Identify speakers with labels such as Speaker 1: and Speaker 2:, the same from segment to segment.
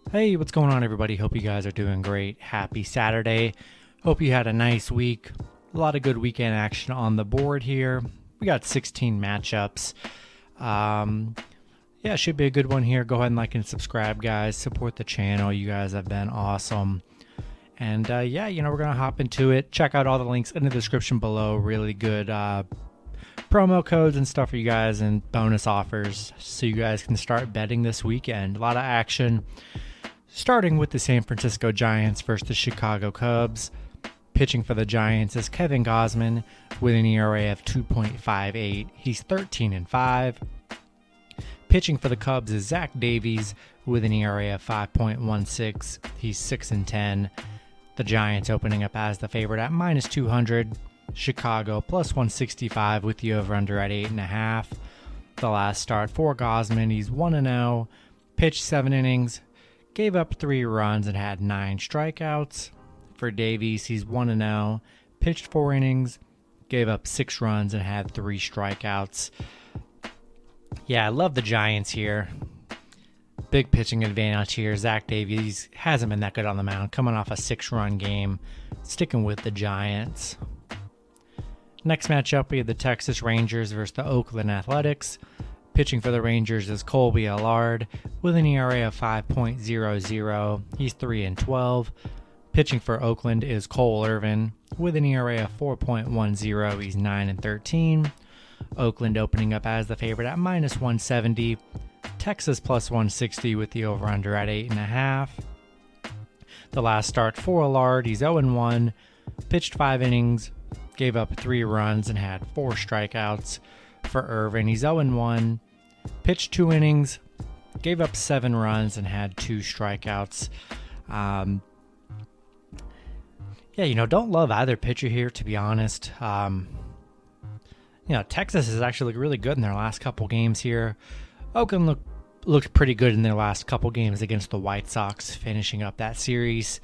Speaker 1: Hey, what's going on, everybody? Hope you guys are doing great. Happy Saturday. Hope you had a nice week. A lot of good weekend action on the board here. We got 16 matchups. Yeah, it should be a good one here. Go ahead and like and subscribe, guys. Support the channel. You guys have been awesome. And yeah, we're going to hop into it. Check out all the links in the description below. Really good promo codes and stuff for you guys and bonus offers so you guys can start betting this weekend. A lot of action. Starting with the San Francisco Giants versus the Chicago Cubs. Pitching for the Giants is Kevin Gausman with an ERA of 2.58. He's 13-5. Pitching for the Cubs is Zach Davies with an ERA of 5.16. He's 6-10. The Giants opening up as the favorite at -200. Chicago plus 165 with the over-under at 8.5. The last start for Gausman, he's 1-0. Pitched 7 innings. Gave up 3 runs and had 9 strikeouts. For Davies, he's 1-0. Pitched 4 innings. Gave up 6 runs and had 3 strikeouts. Yeah, I love the Giants here. Big pitching advantage here. Zach Davies hasn't been that good on the mound. Coming off a 6-run game. Sticking with the Giants. Next matchup, we have the Texas Rangers versus the Oakland Athletics. Pitching for the Rangers is Colby Allard with an ERA of 5.00. He's 3-12. Pitching for Oakland is Cole Irvin with an ERA of 4.10. He's 9-13. Oakland opening up as the favorite at -170. Texas plus 160 with the over-under at 8.5. The last start for Allard, he's 0-1. Pitched 5 innings. Gave up 3 runs and had 4 strikeouts. For Irvin, he's 0-1. Pitched 2 innings. Gave up 7 runs and had 2 strikeouts. Don't love either pitcher here, to be honest. Texas has actually looked really good in their last couple games here. Oakland looked pretty good in their last couple games against the White Sox, finishing up that series.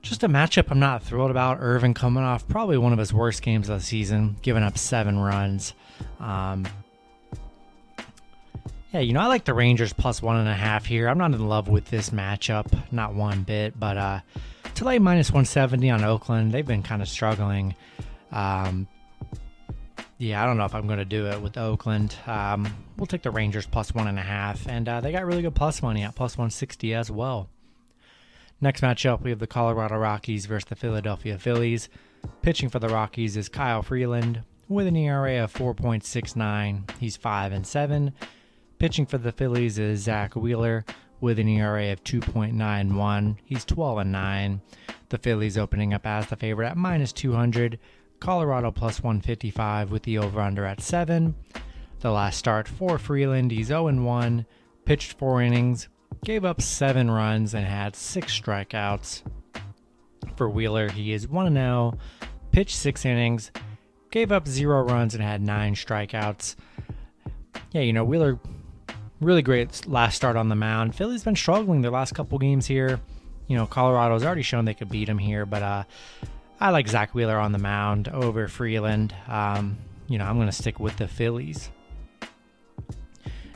Speaker 1: Just a matchup I'm not thrilled about. Irvin coming off probably one of his worst games of the season, giving up 7 runs. I like the Rangers plus 1.5 here. I'm not in love with this matchup, not one bit, but to lay -170 on Oakland, they've been kind of struggling. I don't know if I'm going to do it with Oakland. We'll take the Rangers plus 1.5, and they got really good plus money at plus 160 as well. Next matchup, we have the Colorado Rockies versus the Philadelphia Phillies. Pitching for the Rockies is Kyle Freeland with an ERA of 4.69. He's 5-7. Pitching for the Phillies is Zach Wheeler with an ERA of 2.91. He's 12-9. The Phillies opening up as the favorite at -200. Colorado plus 155 with the over-under at 7. The last start for Freeland, he's 0-1. Pitched 4 innings. Gave up 7 runs and had 6 strikeouts. For Wheeler, he is 1-0. Pitched 6 innings. Gave up 0 runs and had 9 strikeouts. Wheeler, really great last start on the mound. Philly's been struggling their last couple games here. Colorado's already shown they could beat him here, but I like Zach Wheeler on the mound over Freeland. I'm going to stick with the Phillies.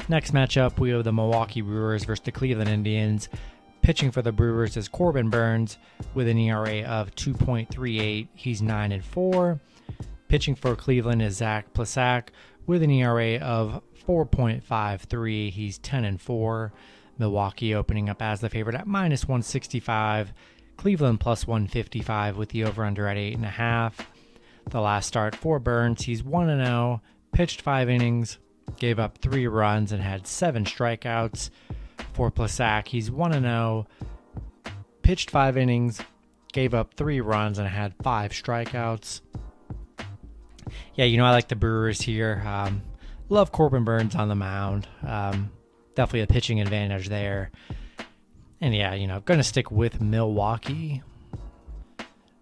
Speaker 1: Next matchup, we have the Milwaukee Brewers versus the Cleveland Indians. Pitching for the Brewers is Corbin Burns with an ERA of 2.38. He's 9-4. Pitching for Cleveland is Zach Plesac with an ERA of 4.53. He's 10-4. Milwaukee opening up as the favorite at -165. Cleveland plus 155 with the over-under at 8.5. The last start for Burns, he's 1-0. Pitched 5 innings. Gave up 3 runs and had 7 strikeouts. For Plesac, he's 1-0. Pitched 5 innings. Gave up 3 runs and had 5 strikeouts. I like the Brewers here. Love Corbin Burns on the mound. Definitely a pitching advantage there. And going to stick with Milwaukee.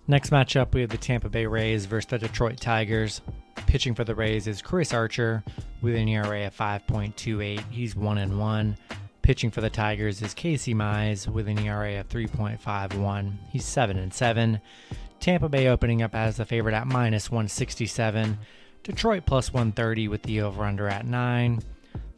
Speaker 1: Next matchup, we have the Tampa Bay Rays versus the Detroit Tigers. Pitching for the Rays is Chris Archer with an ERA of 5.28. He's 1-1. Pitching for the Tigers is Casey Mize with an ERA of 3.51. He's 7-7. Tampa Bay opening up as the favorite at -167. Detroit plus 130 with the over-under at 9.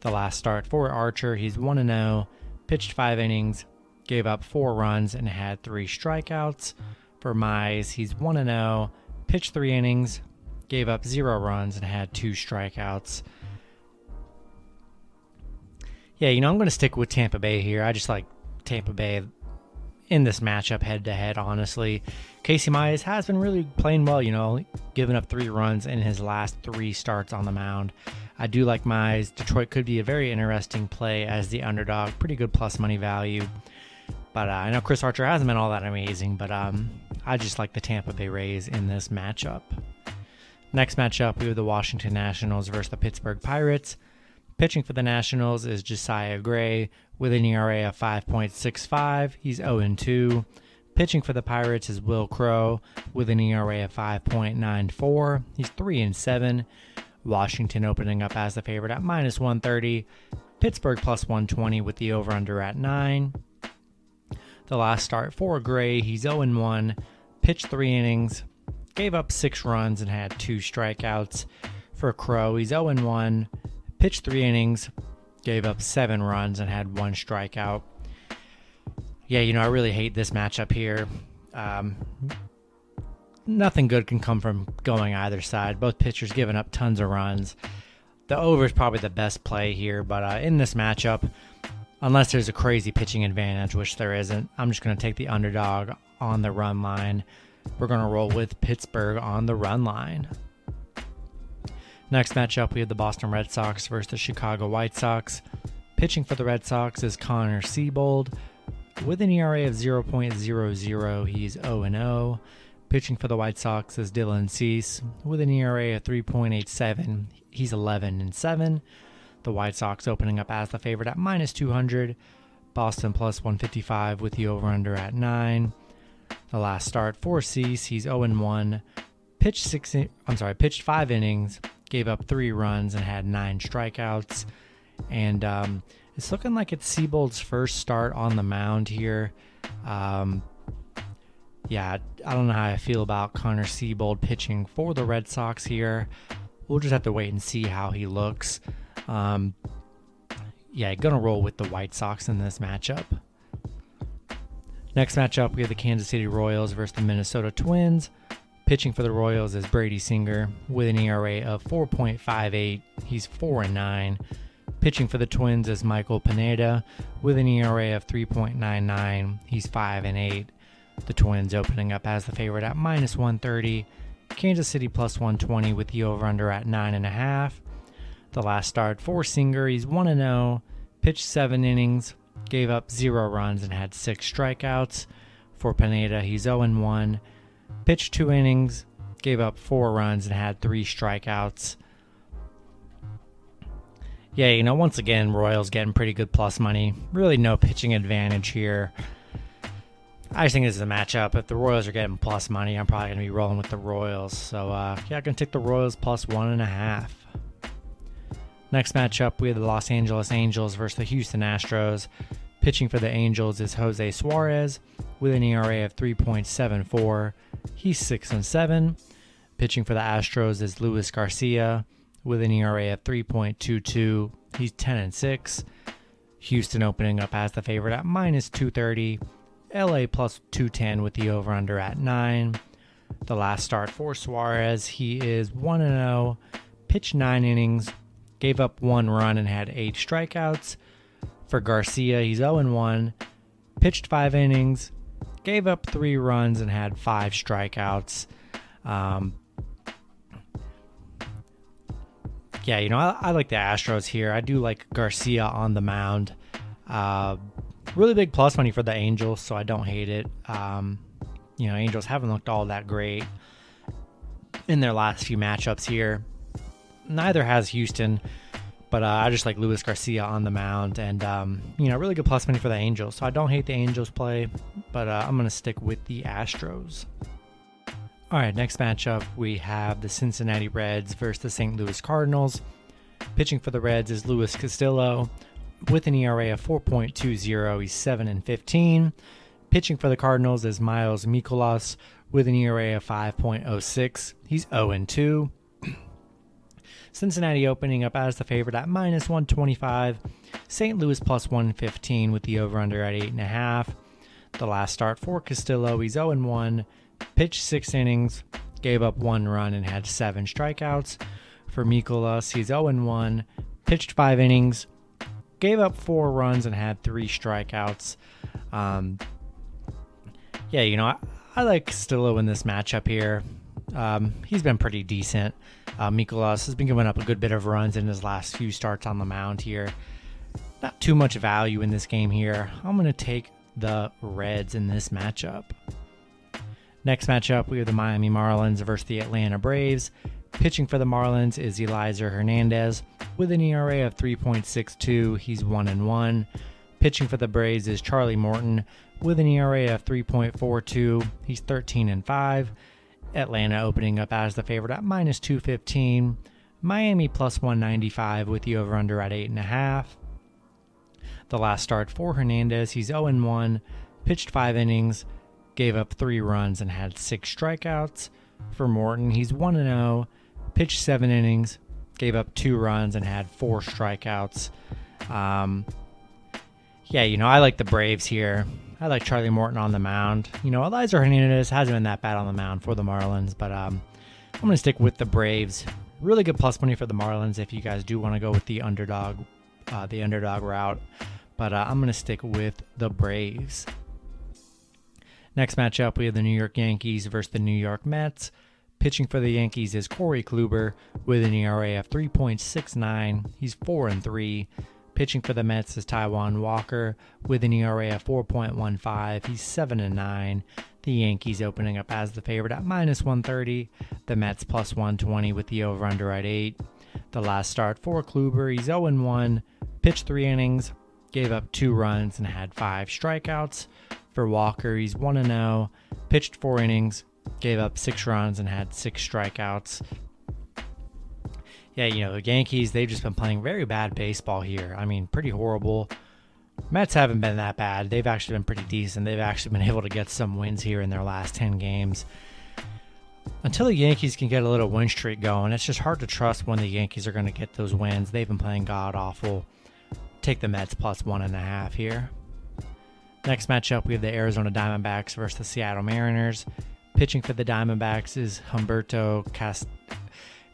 Speaker 1: The last start for Archer, he's 1-0. Pitched 5 innings. gave up 4 runs and had 3 strikeouts. For Mize, he's 1-0, pitched 3 innings, gave up 0 runs and had 2 strikeouts. Yeah, I'm going to stick with Tampa Bay here. I just like Tampa Bay in this matchup head-to-head, honestly. Casey Mize has been really playing well, giving up 3 runs in his last 3 starts on the mound. I do like Mize. Detroit could be a very interesting play as the underdog. Pretty good plus money value. But I know Chris Archer hasn't been all that amazing, but I just like the Tampa Bay Rays in this matchup. Next matchup, we have the Washington Nationals versus the Pittsburgh Pirates. Pitching for the Nationals is Josiah Gray with an ERA of 5.65. He's 0-2. Pitching for the Pirates is Will Crowe with an ERA of 5.94. He's 3-7. Washington opening up as the favorite at -130. Pittsburgh plus 120 with the over-under at 9. The last start for Gray, he's 0-1. Pitched 3 innings, gave up 6 runs and had 2 strikeouts. For Crowe, he's 0-1. Pitched 3 innings, gave up 7 runs and had 1 strikeout. Yeah, I really hate this matchup here. Nothing good can come from going either side. Both pitchers giving up tons of runs. The over is probably the best play here, but in this matchup, unless there's a crazy pitching advantage, which there isn't, I'm just going to take the underdog on the run line. We're going to roll with Pittsburgh on the run line. Next matchup, we have the Boston Red Sox versus the Chicago White Sox. Pitching for the Red Sox is Connor Siebold with an ERA of 0.00. He's 0-0. Pitching for the White Sox is Dylan Cease with an ERA of 3.87. He's 11-7. The White Sox opening up as the favorite at -200. Boston plus 155 with the over-under at 9. The last start for Cease, he's 0-1. Pitched 5 innings, gave up 3 runs and had 9 strikeouts. And it's looking like it's Siebold's first start on the mound here. Yeah, I don't know how I feel about Connor Siebold pitching for the Red Sox here. We'll just have to wait and see how he looks. Yeah, gonna roll with the White Sox in this matchup. Next matchup, we have the Kansas City Royals versus the Minnesota Twins. Pitching for the Royals is Brady Singer with an ERA of 4.58. He's 4-9. Pitching for the Twins is Michael Pineda with an ERA of 3.99. He's 5-8. The Twins opening up as the favorite at -130. Kansas City plus 120 with the over-under at 9.5. The last start for Singer, he's 1-0. Pitched 7 innings, gave up 0 runs and had 6 strikeouts. For Pineda, he's 0-1. Pitched 2 innings, gave up 4 runs and had 3 strikeouts. Yeah, once again, Royals getting pretty good plus money. Really no pitching advantage here. I just think this is a matchup. If the Royals are getting plus money, I'm probably going to be rolling with the Royals. So, yeah, I'm going to take the Royals plus 1.5. Next matchup, we have the Los Angeles Angels versus the Houston Astros. Pitching for the Angels is Jose Suarez with an ERA of 3.74. He's 6-7. Pitching for the Astros is Luis Garcia with an ERA of 3.22. He's 10-6. Houston opening up as the favorite at -230. LA plus 210 with the over-under at 9. The last start for Suarez, he is 1-0. Pitched 9 innings, gave up 1 run and had 8 strikeouts. For Garcia, he's 0-1. Pitched 5 innings, gave up 3 runs and had 5 strikeouts. Yeah, I like the Astros here. I do like Garcia on the mound. Really big plus money for the Angels, so I don't hate it. Angels haven't looked all that great in their last few matchups here. Neither has Houston, but I just like Luis Garcia on the mound, and really good plus money for the Angels. So I don't hate the Angels play, but I'm going to stick with the Astros. All right, next matchup, we have the Cincinnati Reds versus the St. Louis Cardinals. Pitching for the Reds is Luis Castillo with an ERA of 4.20. He's 7-15. Pitching for the Cardinals is Miles Mikolas with an ERA of 5.06. He's 0-2. Cincinnati opening up as the favorite at -125. St. Louis plus 115 with the over-under at 8.5. The last start for Castillo, he's 0-1, pitched 6 innings, gave up 1 run and had 7 strikeouts. For Mikolas, he's 0-1, pitched 5 innings, gave up 4 runs and had 3 strikeouts. I like Castillo in this matchup here. He's been pretty decent. Mikolas has been giving up a good bit of runs in his last few starts on the mound here. Not too much value in this game here. I'm going to take the Reds in this matchup. Next matchup, we have the Miami Marlins versus the Atlanta Braves. Pitching for the Marlins is Eliezer Hernandez with an ERA of 3.62. He's 1-1. Pitching for the Braves is Charlie Morton with an ERA of 3.42. He's 13-5. Atlanta opening up as the favorite at minus 215. Miami plus 195 with the over-under at 8.5. The last start for Hernandez, he's 0-1, pitched 5 innings, gave up 3 runs and had 6 strikeouts. For Morton, he's 1-0, pitched 7 innings, gave up 2 runs and had 4 strikeouts. I like the Braves here. I like Charlie Morton on the mound. Eliezer Hernandez hasn't been that bad on the mound for the Marlins, but I'm going to stick with the Braves. Really good plus money for the Marlins if you guys do want to go with the underdog route, but I'm going to stick with the Braves. Next matchup, we have the New York Yankees versus the New York Mets. Pitching for the Yankees is Corey Kluber with an ERA of 3.69. He's 4-3. Pitching for the Mets is Taijuan Walker with an ERA of 4.15. He's 7-9. The Yankees opening up as the favorite at minus 130. The Mets plus 120 with the over-under at 8. The last start for Kluber, he's 0-1, pitched 3 innings, gave up 2 runs and had 5 strikeouts. For Walker, he's 1-0, pitched 4 innings, gave up 6 runs and had 6 strikeouts. The Yankees, they've just been playing very bad baseball here. I mean, pretty horrible. Mets haven't been that bad. They've actually been pretty decent. They've actually been able to get some wins here in their last 10 games. Until the Yankees can get a little win streak going, it's just hard to trust when the Yankees are going to get those wins. They've been playing god-awful. Take the Mets plus 1.5 here. Next matchup, we have the Arizona Diamondbacks versus the Seattle Mariners. Pitching for the Diamondbacks is Humberto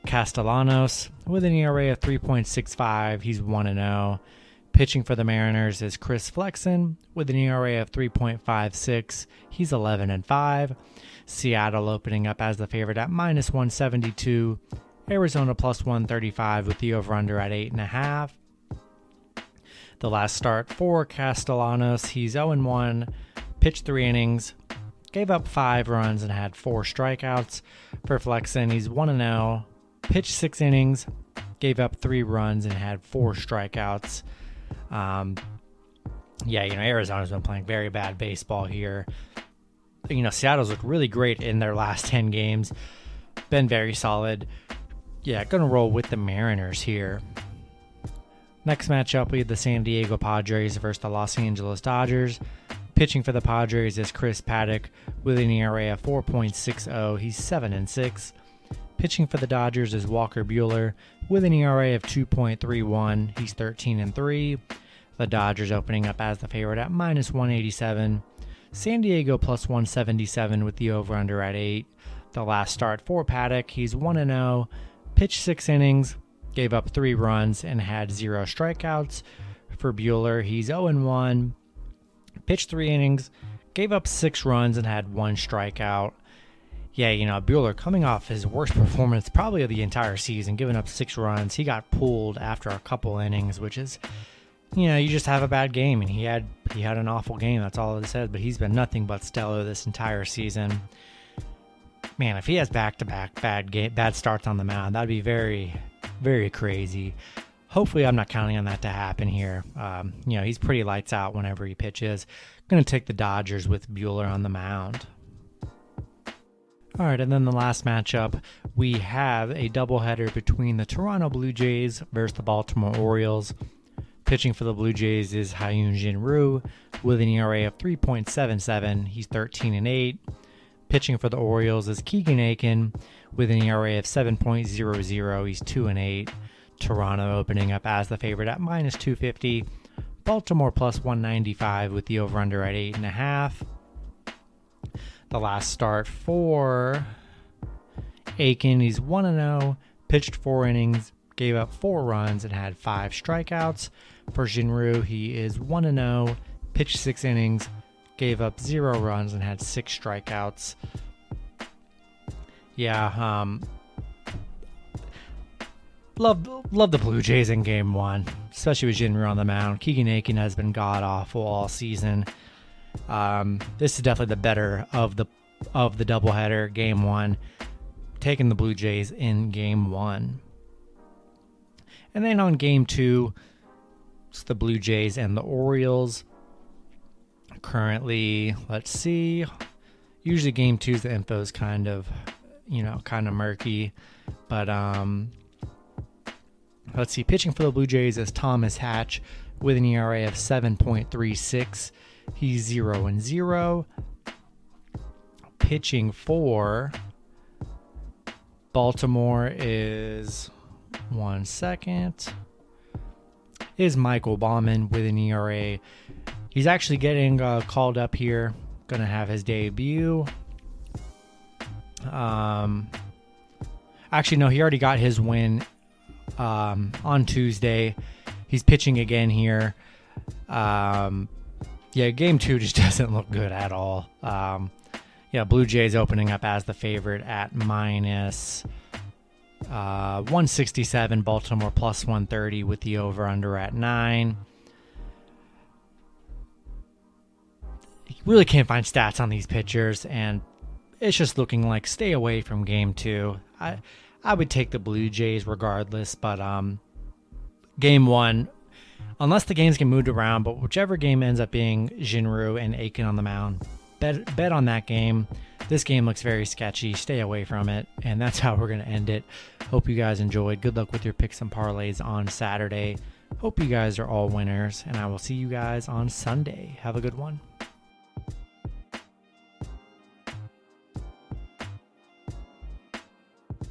Speaker 1: Castellanos with an ERA of 3.65. He's 1-0. Pitching for the Mariners is Chris Flexen with an ERA of 3.56. He's 11-5. Seattle opening up as the favorite at minus 172. Arizona plus 135 with the over-under at 8.5. The last start for Castellanos, he's 0-1, pitched 3 innings, gave up 5 runs and had 4 strikeouts. For Flexen, he's 1-0, pitched 6 innings, gave up 3 runs and had 4 strikeouts. Arizona's been playing very bad baseball here. Seattle's looked really great in their last 10 games. Been very solid. Gonna roll with the Mariners here. Next matchup, we have the San Diego Padres versus the Los Angeles Dodgers. Pitching for the Padres is Chris Paddock with an ERA of 4.60. He's 7-6. Pitching for the Dodgers is Walker Buehler with an ERA of 2.31. He's 13-3. The Dodgers opening up as the favorite at minus 187. San Diego plus 177 with the over-under at 8. The last start for Paddock, he's 1-0, pitched 6 innings, gave up 3 runs, and had 0 strikeouts. For Buehler, he's 0-1, pitched 3 innings, gave up 6 runs, and had 1 strikeout. Buehler coming off his worst performance probably of the entire season, giving up 6 runs. He got pulled after a couple innings, which is, you just have a bad game, and he had an awful game. That's all it says, but he's been nothing but stellar this entire season. Man, if he has back-to-back bad starts on the mound, that'd be very, very crazy. Hopefully, I'm not counting on that to happen here. He's pretty lights out whenever he pitches. Going to take the Dodgers with Buehler on the mound. All right, and then the last matchup, we have a doubleheader between the Toronto Blue Jays versus the Baltimore Orioles. Pitching for the Blue Jays is Hyun Jin Ryu with an ERA of 3.77. He's 13-8. Pitching for the Orioles is Keegan Aiken with an ERA of 7.00. He's 2-8. Toronto opening up as the favorite at minus 250. Baltimore plus 195 with the over-under at 8.5. The last start for Aiken, he's 1-0, pitched 4 innings, gave up 4 runs, and had 5 strikeouts. For Jinru, he is 1-0, pitched 6 innings, gave up 0 runs, and had 6 strikeouts. Yeah, love the Blue Jays in Game 1, especially with Jinru on the mound. Keegan Aiken has been god-awful all season. This is definitely the better of the doubleheader, Game 1. Taking the Blue Jays in Game 1. And then on Game 2, it's the Blue Jays and the Orioles. Currently, let's see. Usually Game 2's the info is kind of murky. But let's see. Pitching for the Blue Jays is Thomas Hatch with an ERA of 7.36. He's 0-0. Pitching for Baltimore is Michael Baumann with an ERA. He's actually getting called up here. Gonna have his debut. Actually, no, he already got his win on Tuesday. He's pitching again here. Game 2 just doesn't look good at all. Blue Jays opening up as the favorite at minus 167. Baltimore plus 130 with the over-under at 9. You really can't find stats on these pitchers, and it's just looking like stay away from Game 2. I would take the Blue Jays regardless, but Game 1, unless the games get moved around, but whichever game ends up being Jinru and Aiken on the mound, bet on that game. This game looks very sketchy. Stay away from it. And that's how we're going to end it. Hope you guys enjoyed. Good luck with your picks and parlays on Saturday. Hope you guys are all winners. And I will see you guys on Sunday. Have a good one.